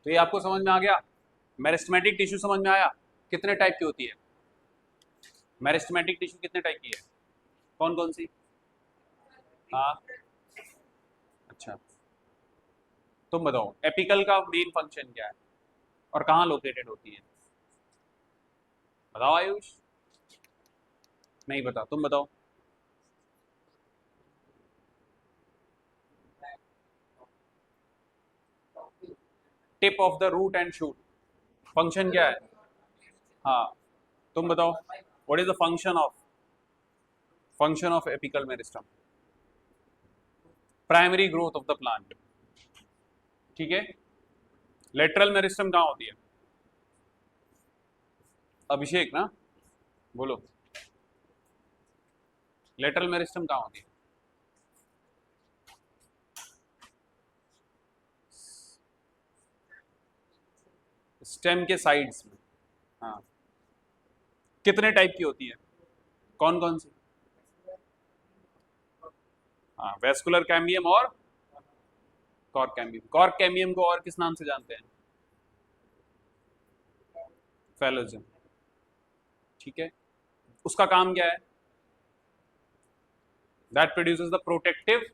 तो ये आपको समझ में आ गया। मेरिस्टेमेटिक टिश्यू समझ में आया कितने टाइप की होती है? मेरिस्टेमेटिक टिश्यू कितने टाइप की है? कौन कौन सी? हाँ, अच्छा, तुम बताओ एपिकल का मेन फंक्शन क्या है और कहाँ लोकेटेड होती है? बताओ आयुष। नहीं बता, तुम बताओ। Tip of the root and shoot, function क्या है? हाँ, तुम बताओ what is the function of apical meristem? Primary growth of the plant. ठीक है। लेटरल मेरिस्टम कहाँ होती है? अभिषेक ना, बोलो। लेटरल मेरिस्टम कहाँ होती है? स्टेम के साइड्स में। हाँ, कितने टाइप की होती है? कौन कौन सी? हाँ, वेस्कुलर कैम्बियम और कॉर्क कैम्बियम। कॉर्क कैम्बियम को और किस नाम से जानते हैं? फेलोजम। ठीक है। उसका काम क्या है? That produces the protective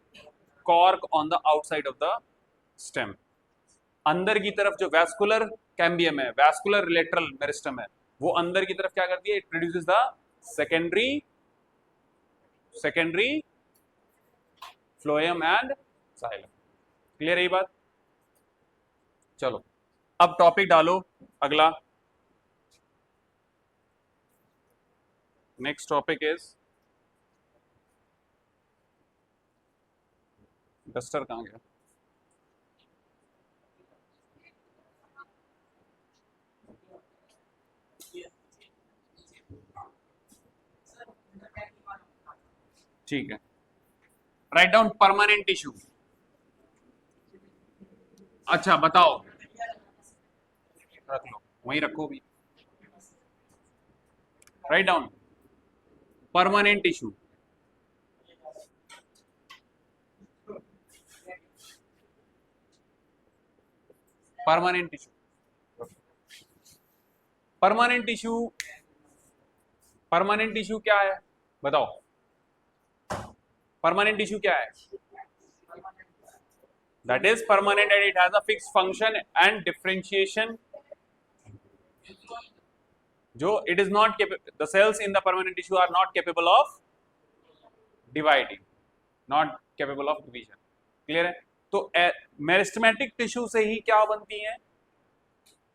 cork on the outside of the stem. अंदर की तरफ जो वैस्कुलर कैम्बियम है, वैस्कुलर लेटरल मेरिस्टम है, वो अंदर की तरफ क्या करती है? It produces the secondary secondary phloem and xylem. Clear है ये बात? चलो, अब टॉपिक डालो अगला। नेक्स्ट टॉपिक इज, डस्टर कहाँ गया? ठीक है, राइट डाउन परमानेंट टिश्यू। अच्छा बताओ, रख लो, वहीं रखो भी। Write down permanent tissue. Permanent tissue, permanent tissue, permanent tissue क्या है बताओ? परमानेंट टिश्यू क्या है? That is permanent and it has a fix function and differentiation. जो it is not the cells in the permanent tissue are not capable of dividing, not capable of division. Clear है? तो meristematic tissue से ही क्या बनती है?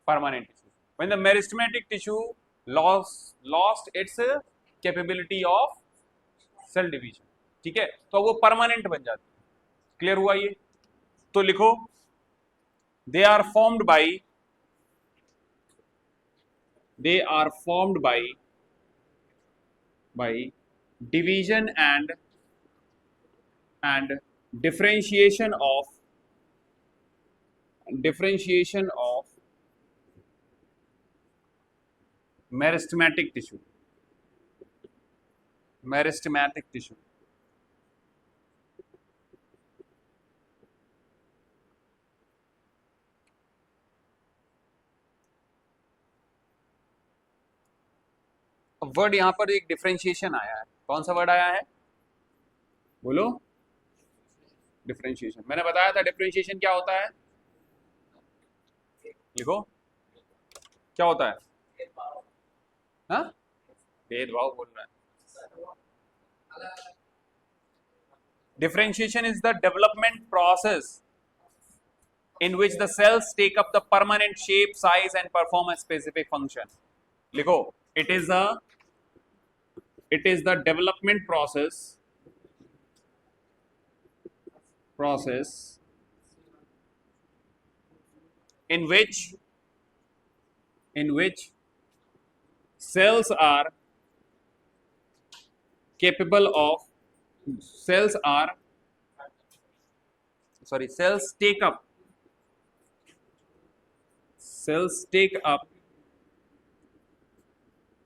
Permanent tissue. When the meristematic tissue lost its capability of cell division, ठीक है, तो वो परमानेंट बन जाती है। क्लियर हुआ ये? तो लिखो, they are formed by they are formed by division and differentiation of meristematic tissue. Word यहां पर एक डिफरेंशिएशन आया है, कौन सा वर्ड आया है बोलो? डिफरेंशिएशन। मैंने बताया था डिफरेंशिएशन क्या होता है, लिखो क्या होता है? हाँ, भेदभाव बोल रहा है। Differentiation is the development process in which the cells take up the permanent shape, size, and perform a specific function. लिखो, it is the development process in which cells are capable of cells are sorry cells take up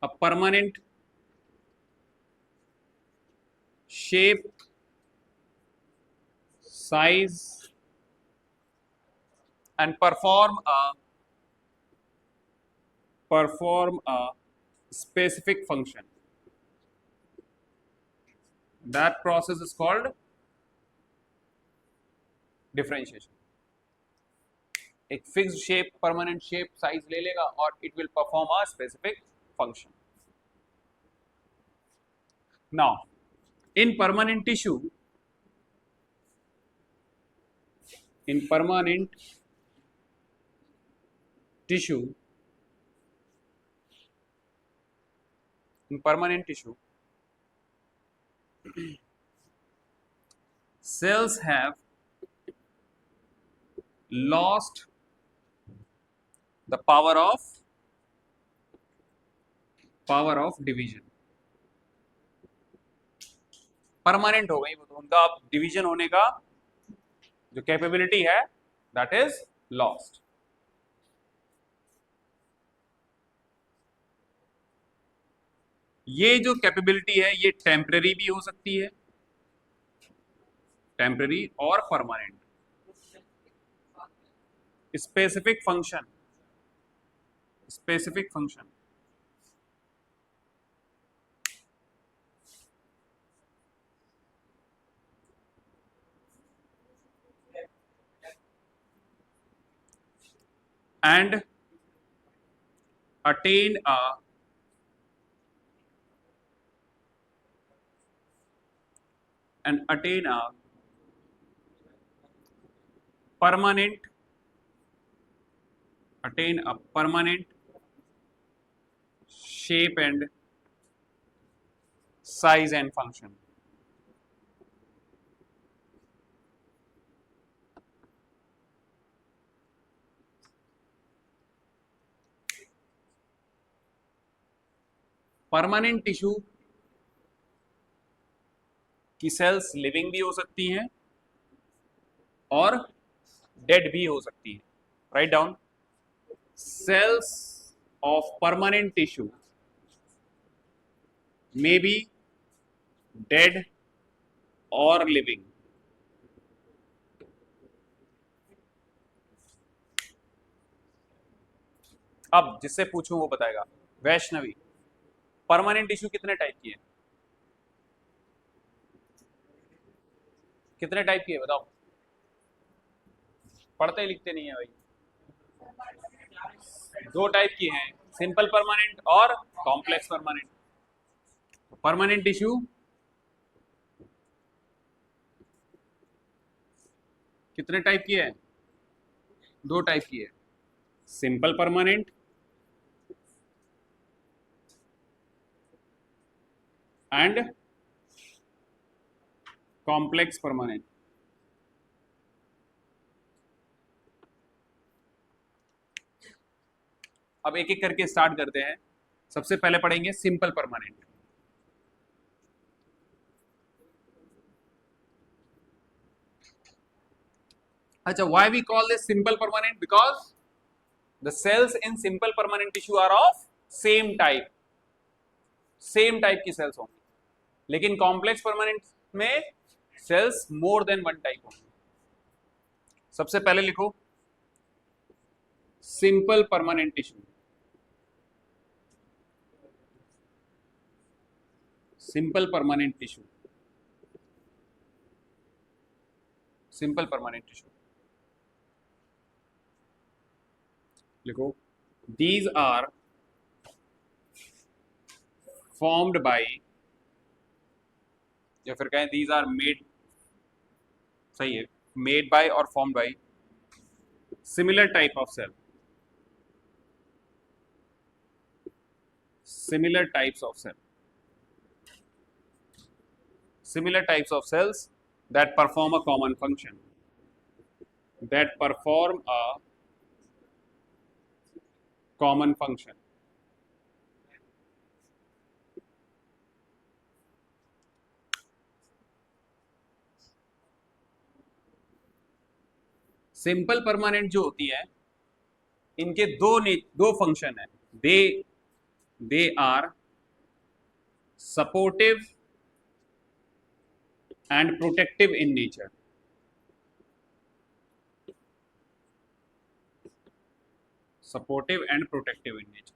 a permanent shape, size, and perform a specific function. That process is called differentiation. एक fixed shape permanent shape size ले लेगा और it will perform a specific function. Now in permanent tissue, in permanent tissue cells have lost the power of division. Permanent हो गई वो, तो उनका अब डिवीजन होने का जो कैपेबिलिटी है दैट इज लॉस्ट. ये जो कैपेबिलिटी है ये टेम्पररी भी हो सकती है, टेम्पररी और permanent. Specific function and attain a permanent shape and size and function. Permanent tissue की सेल्स लिविंग भी हो सकती हैं और डेड भी हो सकती हैं. Write down. Cells of permanent tissue may be dead or living. अब जिससे पूछूं वो बताएगा. वैष्णवी, परमानेंट टिश्यू कितने टाइप की है? कितने टाइप की है बताओ. पढ़ते लिखते नहीं है भाई. 2 टाइप की हैं, सिंपल परमानेंट और कॉम्प्लेक्स परमानेंट. परमानेंट टिश्यू कितने टाइप की है? 2 टाइप की है, simple permanent and complex permanent. अब एक एक करके स्टार्ट करते हैं. सबसे पहले पढ़ेंगे सिंपल परमानेंट. अच्छा, why we call this simple permanent? Because the cells in simple permanent tissue are of same type की cells होंगी, लेकिन complex permanent में cells more than one type होंगी. सबसे पहले लिखो simple permanent tissue. Simple permanent tissue. लिखो, these are formed by, या फिर कहें these are made, सही है, made by और formed by similar type of cell. Similar types of cells that perform a common function. Simple permanent जो होती है, इनके दो फंक्शन है. They are supportive and protective in nature. Supportive and protective in nature.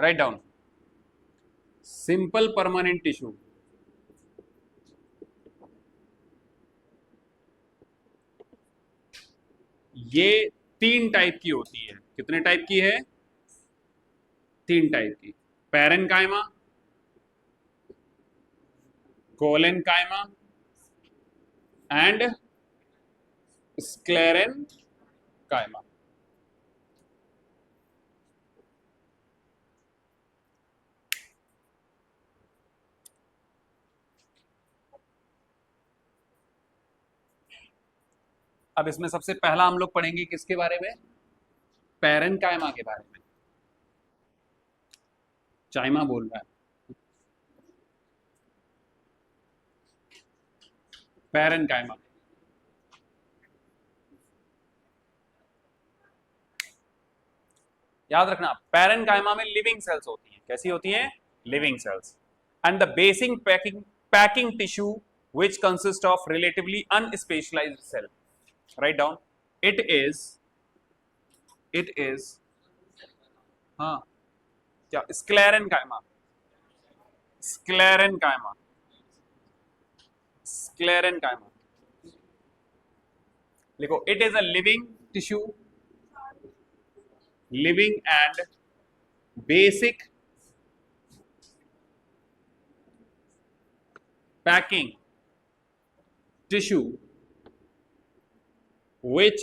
Write down. Simple permanent tissue. ये 3 type की होती है. कितने टाइप की है? 3 टाइप की. Parenchyma, collenchyma and sclerenchyma. अब इसमें सबसे पहला हम लोग पढ़ेंगे किसके बारे में? पैरेनकाइमा के बारे में. चाइमा बोल रहा है. पैरेनकाइमा. याद रखना, पैरेनकाइमा में लिविंग सेल्स होती हैं. कैसी होती हैं? Living cells. And the basic packing tissue which consists of relatively unspecialized cell. Write down. It is हाँ क्या? स्क्लेरेनकाइमा. स्क्लेरेनकाइमा. स्क्लेरेनकाइमा. लिखो. It is a living tissue, living and basic packing tissue which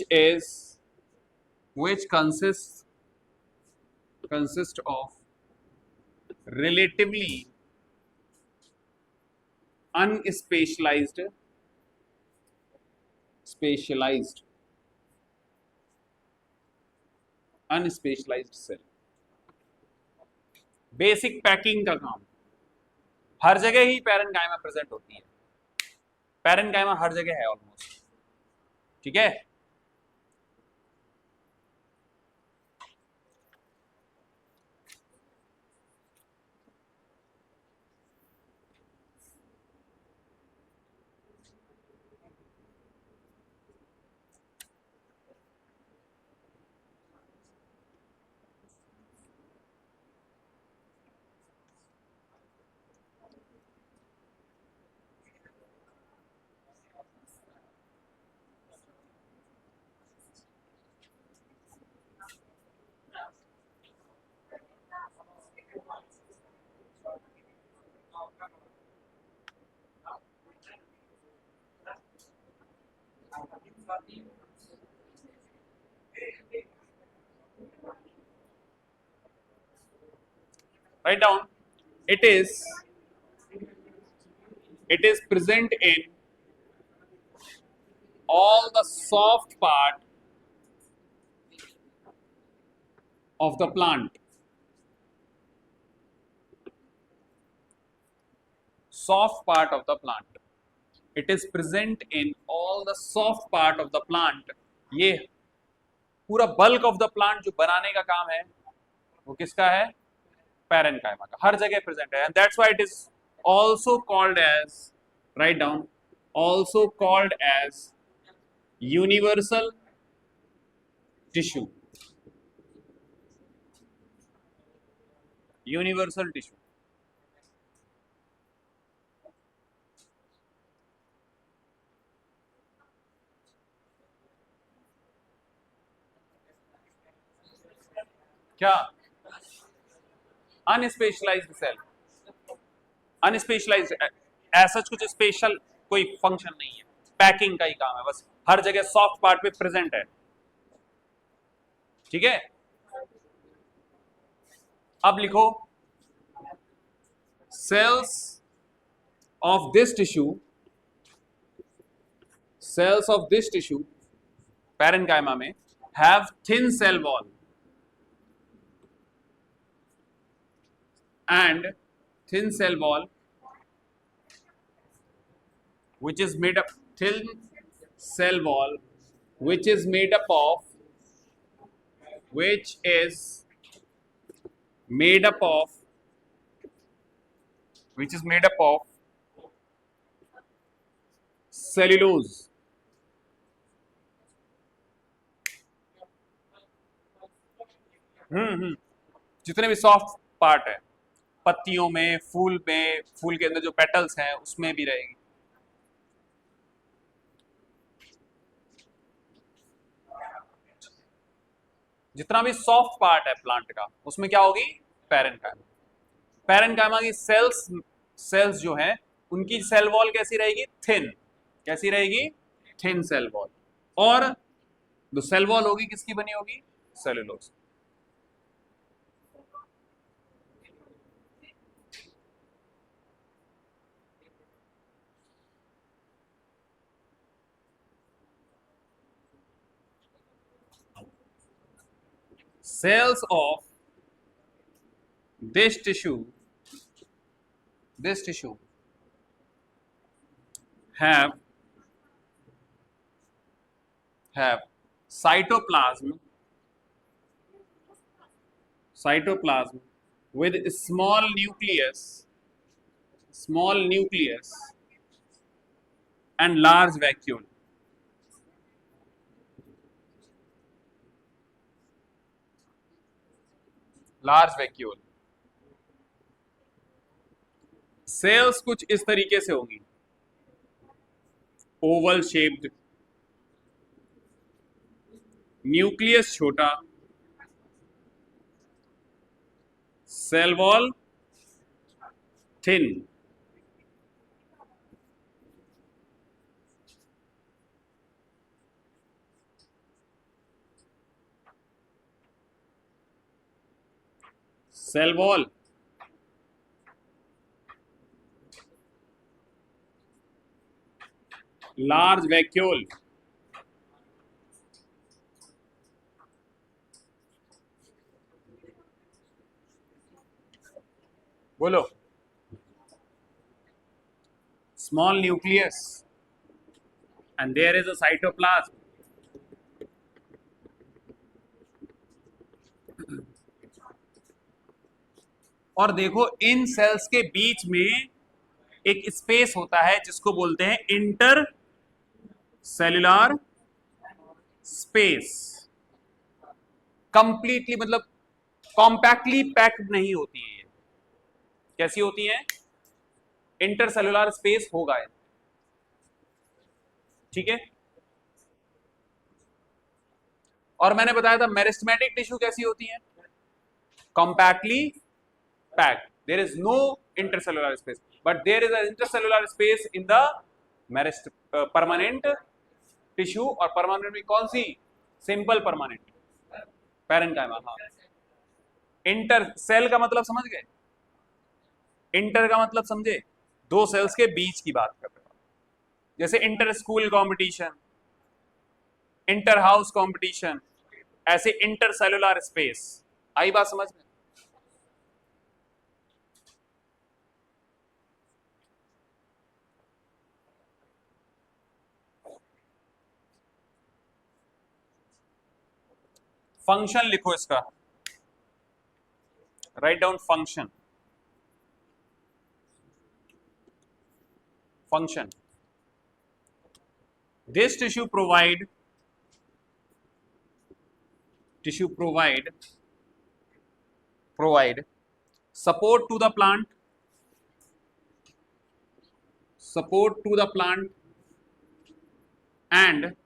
consists of relatively unspecialized cell. Basic packing का काम. हर जगह ही parenchyma present होती है. Parenchyma हर जगह है ऑलमोस्ट. ठीक है. Write down. It is present in all the soft part of the plant. Soft part of the plant. It is present in all the soft part of the plant. ये पूरा bulk of the plant जो बनाने का काम है वो किसका है? पैरेनकाइमा का. हर जगह प्रेजेंट है. And that's why it is also called as, write down, also called as universal tissue. Universal tissue. क्या? अनस्पेशलाइज्ड सेल. अनस्पेशलाइज्ड ऐसा कुछ स्पेशल कोई फंक्शन नहीं है. पैकिंग का ही काम है बस. हर जगह सॉफ्ट पार्ट पे प्रेजेंट है. ठीक है. अब लिखो. Cells of this tissue parenchyma में have thin cell wall and thin cell wall which is made up thin cell wall which is made up of which is made up of which is made up of cellulose. जितने भी soft part है पत्तियों में, फूल के अंदर जो petals हैं उसमें भी रहेगी. जितना भी सॉफ्ट पार्ट है प्लांट का उसमें क्या होगी? पैरेन्काइमा. पैरेन्काइमा की सेल्स जो है उनकी सेल वॉल कैसी रहेगी? थिन. कैसी रहेगी? Thin cell wall. और जो सेल वॉल होगी किसकी बनी होगी? Cellulose. Cells of this tissue have cytoplasm with small nucleus and large vacuole. Cells कुछ इस तरीके से होंगी, ओवल शेप्ड, न्यूक्लियस छोटा, cell wall thin. Cell wall large vacuole. बोलो. Small nucleus and there is a cytoplasm. और देखो इन sales के बीच में एक स्पेस होता है जिसको बोलते हैं इंटर सेल्युलर स्पेस. कंप्लीटली मतलब कॉम्पैक्टली पैक्ड नहीं होती है. कैसी होती है? इंटर सेल्युलर स्पेस होगा. ठीक है. और मैंने बताया था मेरिस्टेमेटिक टिश्यू कैसी होती है? Compactly packed. There is no intercellular space, but there is an intercellular space in the permanent tissue. और permanent में कौन सी? Simple permanent, parenchyma. हाँ. इंटर सेल का मतलब समझ गए? इंटर का मतलब समझे? दो सेल्स के बीच की बात कर रहे हो. जैसे inter school competition, inter house competition, ऐसे इंटर सेल्युलर स्पेस. आई बात समझ में? फंक्शन लिखो इसका. Write down function. This tissue provide support to the plant, and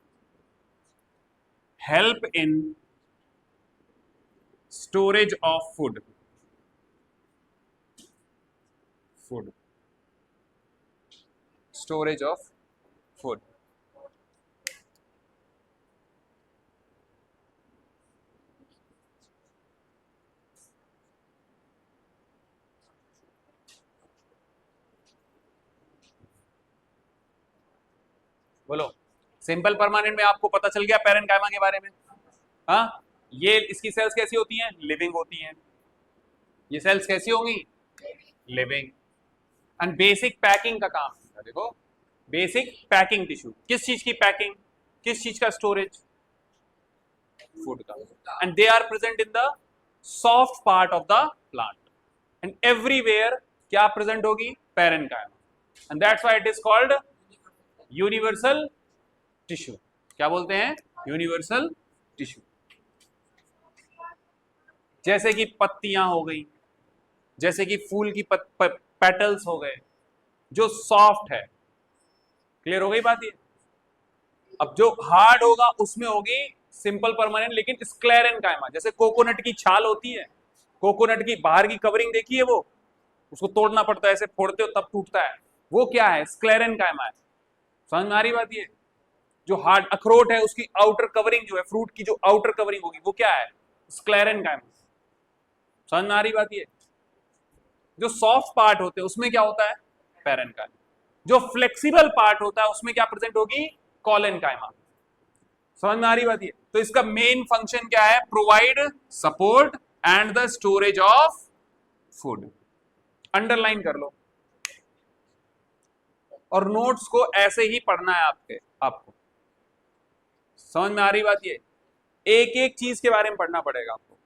help in storage of food. Storage of food. बोलो. सिंपल परमानेंट में आपको पता चल गया पैरेन्काइमा के बारे में. हाँ, ये इसकी सेल्स कैसी होती हैं? लिविंग होती हैं. ये सेल्स कैसी होंगी? लिविंग. एंड बेसिक पैकिंग का काम. देखो बेसिक पैकिंग टिश्यू, किस चीज की पैकिंग, किस चीज का स्टोरेज, फूड का, and they are present in the soft part of the plant and everywhere क्या प्रेजेंट होगी, parenchyma, and that's why it is called universal tissue. क्या बोलते हैं, यूनिवर्सल टिश्यू। जैसे कि पत्तियां हो गई, जैसे कि फूल की पेटल्स हो गए, जो सॉफ्ट है, क्लियर हो गई बात ये। अब जो हार्ड होगा उसमें होगी सिंपल परमानेंट लेकिन स्क्लेरेनकाइमा, जैसे कोकोनट की छाल होती है, कोकोनट की बाहर की कवरिंग देखी है, वो उसको तोड़ना पड़ता है, ऐसे फोड़ते हो तब टूटता है, वो क्या है, स्क्लेरेनकाइमा है। समझ में आ रही बात ये। जो हार्ड अखरोट है उसकी आउटर कवरिंग जो है, फ्रूट की जो आउटर कवरिंग होगी वो क्या है, स्क्लेरेनकाइमा। समझ में आ रही बात ये। जो सॉफ्ट पार्ट होते हैं उसमें क्या होता है, पैरेनकाइमा। जो फ्लेक्सिबल पार्ट होता है उसमें क्या प्रेजेंट होगी, कॉलेनकाइमा। समझ में आ रही बात ये। तो इसका मेन फंक्शन क्या है, provide support and the storage of food. Underline कर लो और नोट्स को ऐसे ही पढ़ना है आपको। समझ में आ रही बात ये। एक एक चीज के बारे में पढ़ना पड़ेगा आपको।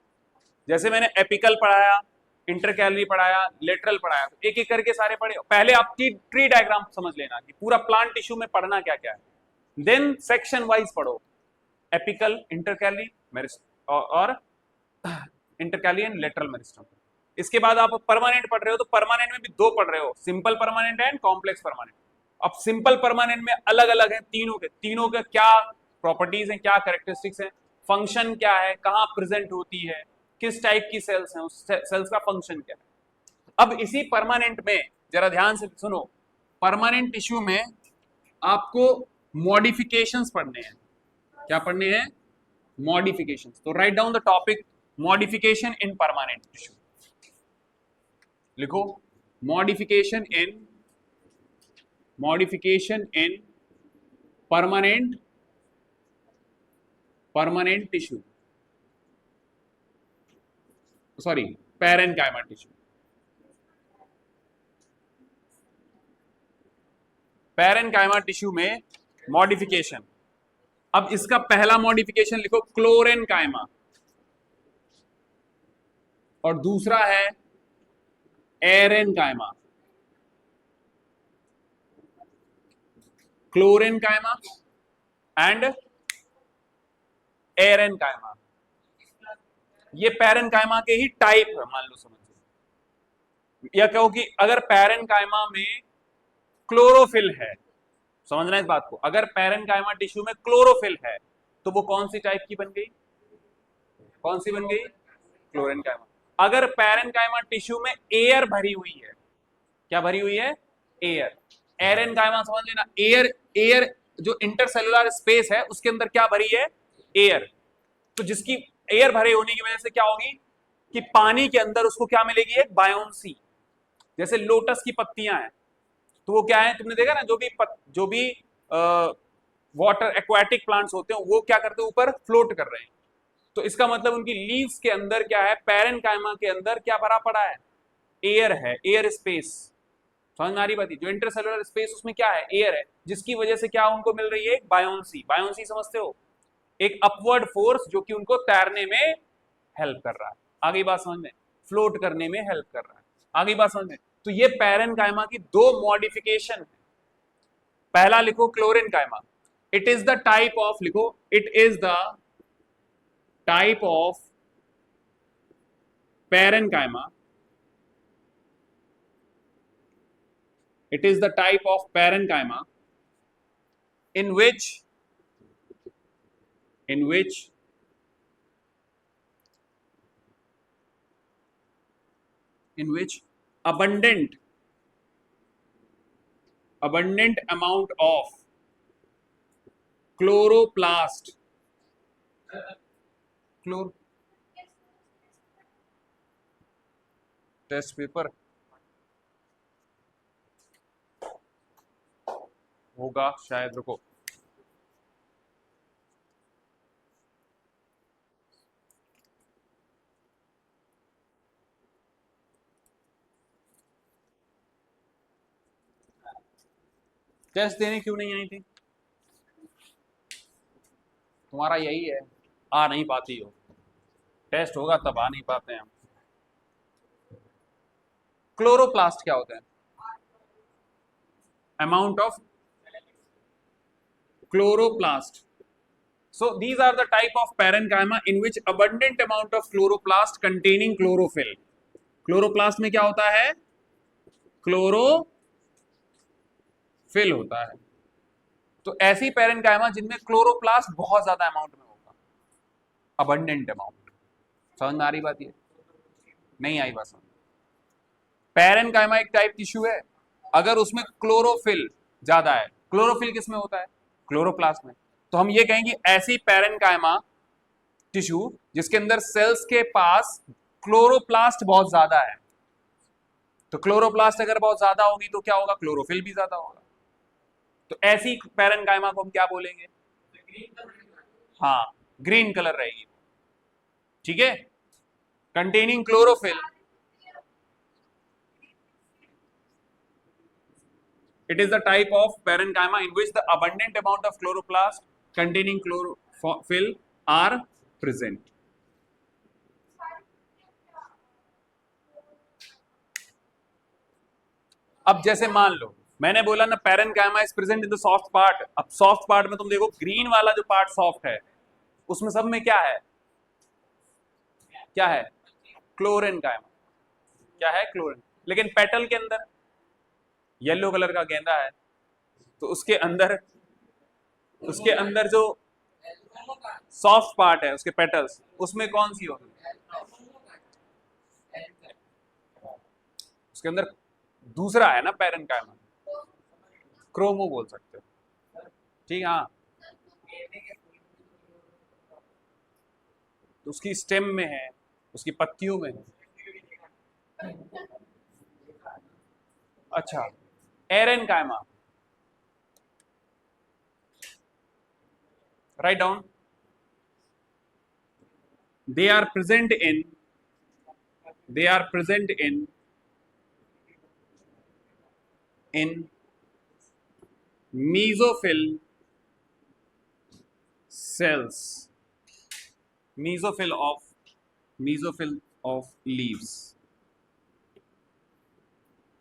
जैसे मैंने एपिकल पढ़ाया, इंटरकैलरी पढ़ाया, लेटरल पढ़ाया, तो एक एक करके सारे पढ़े। पहले आप ट्री डायग्राम समझ लेना कि पूरा प्लांट टिश्यू में पढ़ना क्या क्या है, देन सेक्शन वाइज पढ़ो, एपिकल, इंटरकैलरी, और इंटरकैलरी एंड लेटरल मेरिस्टम। इसके बाद आप परमानेंट पढ़ रहे हो तो परमानेंट में भी दो पढ़ रहे हो, simple permanent and complex permanent. अब सिंपल परमानेंट में अलग अलग है तीनों के क्या प्रॉपर्टीज हैं, क्या कैरेक्टरिस्टिक्स हैं, फंक्शन क्या है, कहां प्रेजेंट होती है, किस टाइप की सेल्स हैं, उस सेल्स का फंक्शन क्या है। अब इसी परमानेंट में जरा ध्यान से सुनो, परमानेंट टिश्यू में आपको मॉडिफिकेशंस पढ़ने हैं। क्या पढ़ने हैं, मॉडिफिकेशंस। तो write down the topic modification in permanent tissue. लिखो modification in permanent tissue, sorry parenchyma tissue. Parenchyma tissue में मॉडिफिकेशन। अब इसका पहला मॉडिफिकेशन लिखो क्लोरेनकाइमा, और दूसरा है एरेनकाइमा। क्लोरेनकाइमा एंड एरेनकाइमा, ये पैरेनकाइमा के ही टाइप है, मान लो समझो। या कहो कि अगर पैरेनकाइमा में क्लोरोफिल है, समझना इस बात को, अगर पैरेनकाइमा टिश्यू में क्लोरोफिल है तो वो कौन सी टाइप की बन गई, कौन सी बन गई, क्लोरेनकाइमा। अगर पैरेनकाइमा टिश्यू में एयर भरी हुई है, क्या भरी हुई है, एयर, एरेनकाइमा समझ लेना, एयर, एयर जो इंटरसेलुलर स्पेस है उसके अंदर क्या भरी है, एयर। तो जिसकी एयर भरे होने की वजह से क्या होगी कि पानी के अंदर उसको क्या मिलेगी, एक बायोन्सी। जैसे लोटस की पत्तियां हैं तो वो क्या है, तुमने देखा ना, जो भी वाटर एक्वाटिक प्लांट्स होते हैं वो क्या करते हैं, ऊपर फ्लोट कर रहे हैं। तो इसका मतलब उनकी लीव्स के अंदर क्या है, पैरेनकाइमा के अंदर क्या भरा पड़ा है, एयर है, एयर स्पेस। समझ में आ रही बात है। जो इंटरसेलुलर स्पेस उसमें क्या है, एयर है, जिसकी वजह से क्या उनको मिल रही है, एक बायोन्सी। बायोन्सी समझते हो, एक अपवर्ड फोर्स जो कि उनको तैरने में हेल्प कर रहा है। आगे बात समझ में, फ्लोट करने में हेल्प कर रहा है। आगे बात समझ में। तो ये पैरेनकाइमा की दो मॉडिफिकेशन है। पहला लिखो chlorenchyma, it is the type of, लिखो it is the type of parenchyma, it is the type of parenchyma in which abundant amount of chloroplast, chlor test paper होगा शायद, रुको। टेस्ट देने क्यों नहीं आई थी? तुम्हारा यही है, आ नहीं पाती हो। टेस्ट होगा तब आ नहीं पाते हैं हम। क्लोरोप्लास्ट क्या होता है? Amount of chloroplast. So these are the type of parenchyma in which abundant amount of chloroplast containing chlorophyll. Chloroplast में क्या होता है? क्लोरोफिल होता है। तो ऐसी पैरेनकाइमा जिनमें क्लोरोप्लास्ट बहुत ज्यादा अमाउंट में होगा, अबंडेंट अमाउंट। समझ में आ रही बात? ये नहीं आई बात समझ? पैरेनकाइमा एक टाइप टिश्यू है, अगर उसमें क्लोरोफिल ज्यादा है, क्लोरोफिल किस में होता है? क्लोरोप्लास्ट में। तो हम ये कहेंगे ऐसी पैरेनकाइमा टिश्यू जिसके अंदर सेल्स के पास क्लोरोप्लास्ट बहुत ज्यादा है। तो क्लोरोप्लास्ट अगर बहुत ज्यादा होगी तो क्या होगा? क्लोरोफिल भी ज्यादा होगा। तो ऐसी पैरेनकाइमा को हम क्या बोलेंगे? हाँ, ग्रीन कलर रहेगी। ठीक है, containing chlorophyll. It is the type of parenchyma in which the abundant amount of chloroplast containing chlorophyll are present. अब जैसे मान लो मैंने बोला ना parenchyma is present in the soft part. अब सॉफ्ट पार्ट में तुम देखो ग्रीन वाला जो पार्ट सॉफ्ट है उसमें सब में क्या है? क्या है? क्लोरेनकाइमा। क्या है? क्लोरेन। लेकिन पेटल के अंदर येलो कलर का गेंदा है तो उसके अंदर जो सॉफ्ट पार्ट है उसके पेटल्स, उसमें कौन सी होगी? उसके अंदर दूसरा है ना पैरेनकाइमा, क्रोमो बोल सकते हो। ठीक, हाँ। तो उसकी स्टेम में है, उसकी पत्तियों में है। अच्छा, aerenchyma, write down, they are present in mesophyll cells, mesophyll of leaves।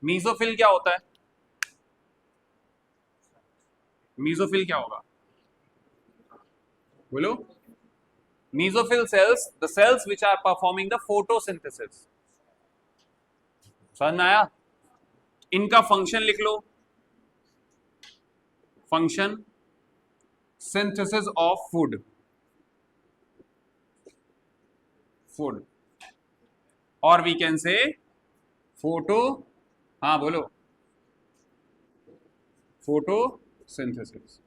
Mesophyll क्या होता है? मेसोफिल क्या होगा? बोलो। Mesophyll cells, the cells which are performing the photosynthesis। समझ में आया? इनका फंक्शन लिख लो, फंक्शन सिंथेसिस ऑफ फूड, और वी कैन से फोटो, हाँ बोलो, फोटोसिंथेसिस।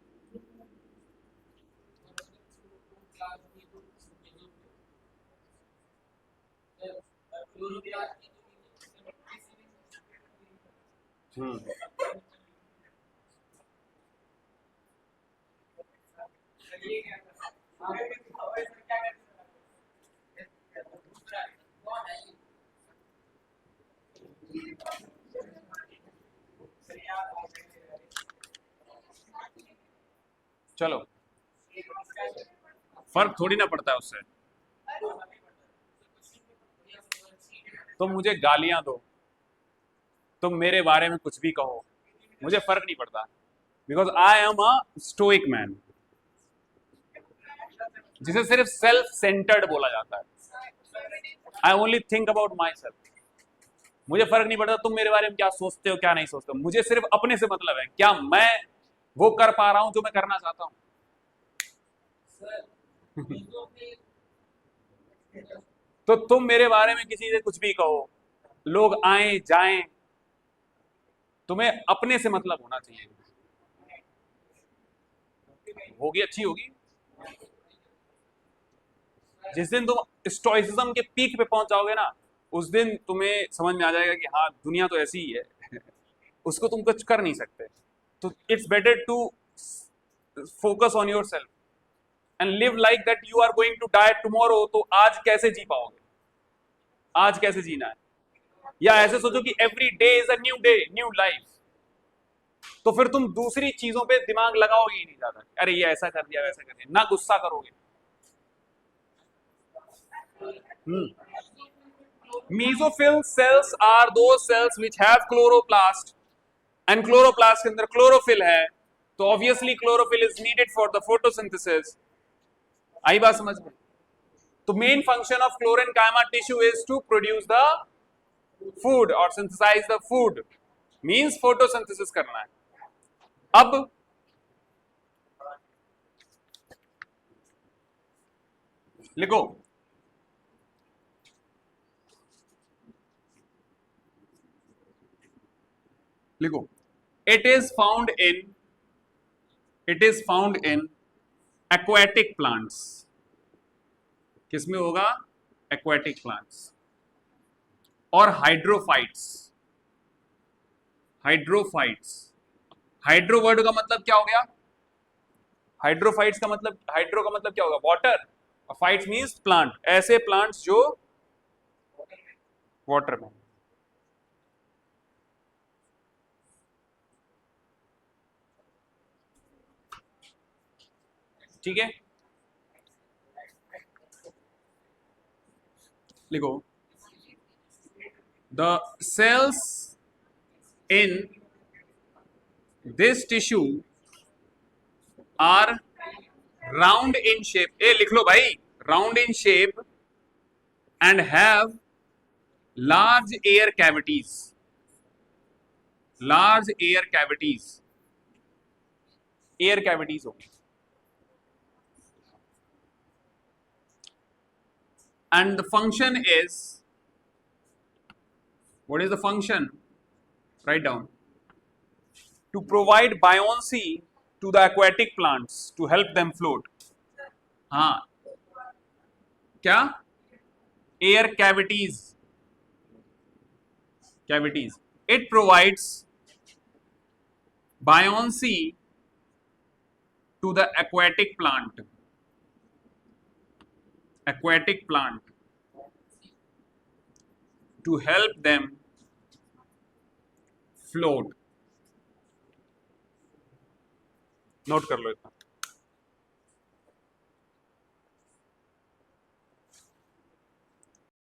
चलो, फर्क थोड़ी ना पड़ता है उससे। तुम मुझे गालियां दो, तुम मेरे बारे में कुछ भी कहो, मुझे फर्क नहीं पड़ता, because I am a stoic man, जिसे सिर्फ सेल्फ सेंटर्ड बोला जाता है। I only think about my self. मुझे फर्क नहीं पड़ता तुम मेरे बारे में क्या सोचते हो क्या नहीं सोचते हो, मुझे सिर्फ अपने से मतलब है, क्या मैं वो कर पा रहा हूं जो मैं करना चाहता हूं। तो तुम मेरे बारे में किसी से कुछ भी कहो, लोग आए जाएं, तुम्हें अपने से मतलब होना चाहिए। होगी, अच्छी होगी। जिस दिन तुम स्टोइसिज्म के पीक पे पहुंच जाओगे ना, उस दिन तुम्हें समझ में आ जाएगा कि हाँ दुनिया तो ऐसी ही है। उसको तुम कुछ कर नहीं सकते। तो it's better to focus on yourself and live like that you are going to die tomorrow. तो आज कैसे जी पाओगे? आज कैसे जीना है? या ऐसे सोचो कि every day is a new day, new life. तो फिर तुम दूसरी चीजों पे दिमाग लगाओगे ही नहीं ज्यादा, अरे ये ऐसा कर दिया वैसा कर दिया, ना गुस्सा करोगे। Mesophyll cells are those cells which have chloroplast, and chloroplast के अंदर chlorophyll है, तो obviously chlorophyll is needed for the photosynthesis। आई बात समझ में? तो main function of chlorenchyma tissue is to produce the food और synthesize the food, means photosynthesis करना है। अब लिखो, लिखो, it is found in aquatic plants. किसमें होगा? एक्वेटिक प्लांट्स और हाइड्रोफाइट्स। हाइड्रो वर्ड का मतलब क्या हो गया? हाइड्रोफाइट्स का मतलब, हाइड्रो का मतलब क्या होगा? वाटर, और फाइट्स मींस प्लांट, ऐसे प्लांट्स जो वाटर में। ठीक है, लिखो, the cells in this tissue are round in shape, ए लिख लो भाई, round in shape and have large air cavities, large air cavities होगी। And the function is, what is the function? Write down. To provide buoyancy to the aquatic plants to help them float. हाँ, क्या? Air cavities. It provides buoyancy to the aquatic plant to help them float। Note कर लो इतना।